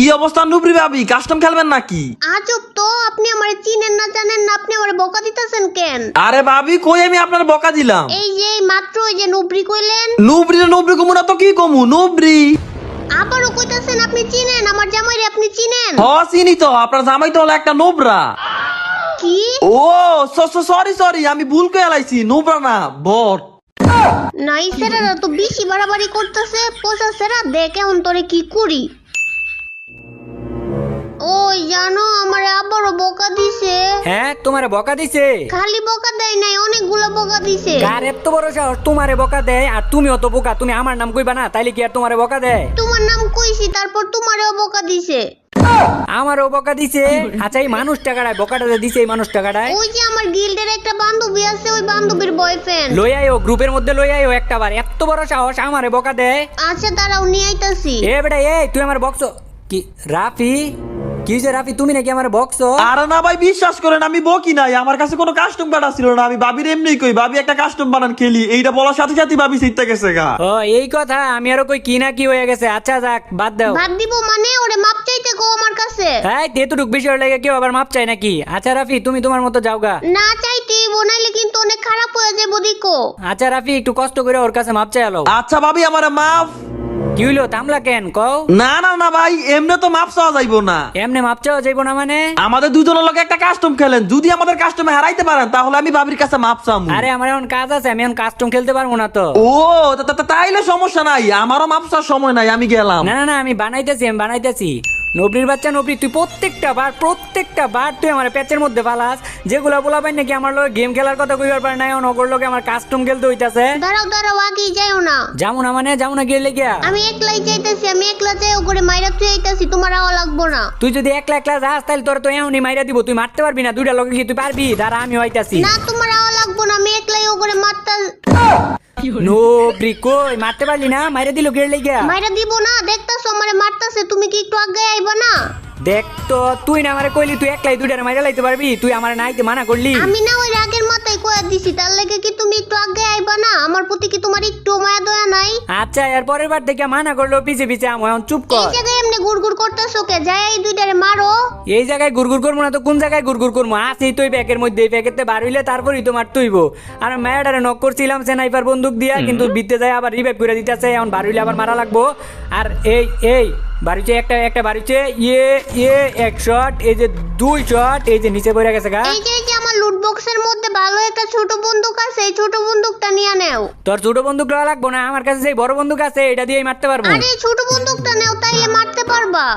কি অবস্থা নুবরি ভাবি, কাস্টম খেলবেন নাকি? আজব তো, আপনি আমারে চিনেন না জানেন না, আপনি আমারে বকা দিতেছেন কেন? আরে ভাবি কই আমি আপনার বকা দিলাম? এই যে মাত্র ওই যে নুবরি কইলেন। নুবরি কমু না তো কি কমু? নুবরি আবারও কইতাছেন আপনি চিনেন আমার জামাইরে, আপনি চিনেন? হ চিনি তো, আপনার জামাই তো হলো একটা নোবরা। কি? ও সরি আমি ভুল করে এলাইছি, নোবরা না বট। নাই সেরারা তো বেশি বাড়াবাড়ি করতেছে, পোষা সেরা দেখ এখন তোরে কি করি। ওই জানো আমার আবারও বকা দিছে। হ্যাঁ তোমারে বকা দিছে? খালি বকা দেয় নাই, অনেকগুলো বকা দিছে। কার এত বড় সাহস তোমারে বকা দেয়? আর তুমিও তো বোকা, তুমি আমার নাম কইবা না, তাইলে কি আর তোমারে বকা দেয়? তোমার নাম কইছি, তারপর তোমারেও বকা দিছে। আমারও বকা দিছে? আচ্ছা এই মানুষটা কাড়ায় বকাটা যে দিছে, এই মানুষটা কাড়ায়? ওই যে আমার গিল্ডের একটা বান্ধবী আছে, ওই বান্ধবীর বয়ফ্রেন্ড। লই আইও, গ্রুপের মধ্যে লই আইও একটা বার। এত বড় সাহস আমারে বকা দেয়? আচ্ছা দাঁড়াও নিয়ে আইতাছি। এ বেটা এই তুই আমার বক্স কি? রাফি কি যে রাফি, তুমি নাকি আমার বক্স? আরে না ভাই বিশ্বাস করেন আমি বকি নাই, আমার কাছে কোনো কাস্টম কাটা ছিল না। আমি ভাবির এমনি কই, ভাবি একটা কাস্টম বানান খেলি, এইটা বলার সাথে সাথে ভাবি সিটটা গেছে গা। ও এই কথা, আমি আরো কই কি না কি হয়ে গেছে। আচ্ছা যাক বাদ দাও। ভাত দিব মানে ওরে মাপ চাইতে গো আমার কাছে। হ্যাঁ তেতুটুক বিষয় লাগে কেউ আবার মাপ চাই নাকি? আচ্ছা রাফি তুমি তোমার মতো যাও গা। না চাইতে বনাইলে কিন্তু অনেক খারাপ হয়ে যাবো দিকো। আচ্ছা রাফি একটু কষ্ট করে ওর কাছে মাপ চাই আলো। আচ্ছা ভাবি আমার মাফ। কি হইলো থামলা কেন কও? না ভাই এমনি তো মাপ চাওয়া যাইবো না। এমনি মাপ চাওয়া যাইবো না মানে? আমাদের দুজনের লোক একটা কাস্টম খেলেন, যদি আমাদের কাস্টমে হারাইতে পারেন তাহলে আমি ভাবির কাছে মাপ চামু। আরে আমার এখন কাজ আছে, আমি এখন কাস্টম খেলতে পারবো না তো। ও তাইলে সমস্যা নাই, আমারও মাপ চাওয়ার সময় নাই, আমি গেলাম। না আমি বানাইতেছি। নবরির বাচ্চা নবরি, তুই প্রত্যেকটা বার তুই আমার পেচের মধ্যে ফালাস। যেগুলা বলা পাই নাকি আমার লোক গেম খেলার কথা কইবার পারে নাই, নগর লোকে আমার কাস্টম খেলতে হইতাছে। দাঁড়াও আগেই যাইও না। যাবো না মানে যাবো না গেলে গিয়া? আমি একলাই যাইতাছি, আমি একলা যাই ওরে মাইরা তুই আইতাছি, তোমার আওয়া লাগবো না। তুই যদি একলা যাস তাহলে তোর তো এমনি মাইরা দিব, তুই মারতে পারবি না। দুইটা লোকে কি তুই পারবি? দাঁড়া আমি হইতাছি। না তোমার আওয়া লাগবো না, আমি একলাই ওরে মারতা। নবরি কই মারতে পারলি না? মাইরা দিল গেলে গিয়া? মাইরা দিব না, দেখতাছো আমারে মারতাছে, তুমি কি একটু আগে আইবা না? দেখ তো তুই না আমারে কইলি তুই একলাই দুইটারে মাইরা লাইতে পারবি, তুই আমারে নাইতে মানা করলি। আমি না ওই রাগের মাথায় কইয়া দিছি, তার লাগে কি তুমি একটু আগে আইবা না? আমার প্রতি কি তোমার একটু মায়া দয়া নাই? আচ্ছা এর পরের বার থেকে মানা করলো পিছে আমি এখন চুপ এই কর। জায়গায় এমনি গুড়গুড় করতেছো কে? যাই এই দুইটারে মারো। এই জায়গায় গুড়গুড় করবো না তো কোন জায়গায় গুড়গুড় করবো? আসি তুই প্যাকের মধ্যে, এই প্যাকেটে বার হইলে তারপরই তো মারতেইব। আর মায়াডারে নক করছিলাম স্নাইপার বন্দুক দিয়া, কিন্তু বিতে যায় আবার রিভাইভ করে দিতেছে, এখন বার হইলে আবার মারা লাগবো। আর এই বাড়িতে একটা বাড়িতে এক শট, এই যে 2 শট, এই যে নিচে পড়ে গেছে গা। এই যে আমার লুট বক্সের মধ্যে ভালো একটা ছোট বন্দুক আছে, এই ছোট বন্দুকটা নিয়ে নাও। তোর ছোট বন্দুক লাগবো না, আমার কাছে যে বড় বন্দুক আছে এটা দিয়েই মারতে পারবো। আরে ছোট বন্দুকটা নাও, তাইলে মারতে পারবা।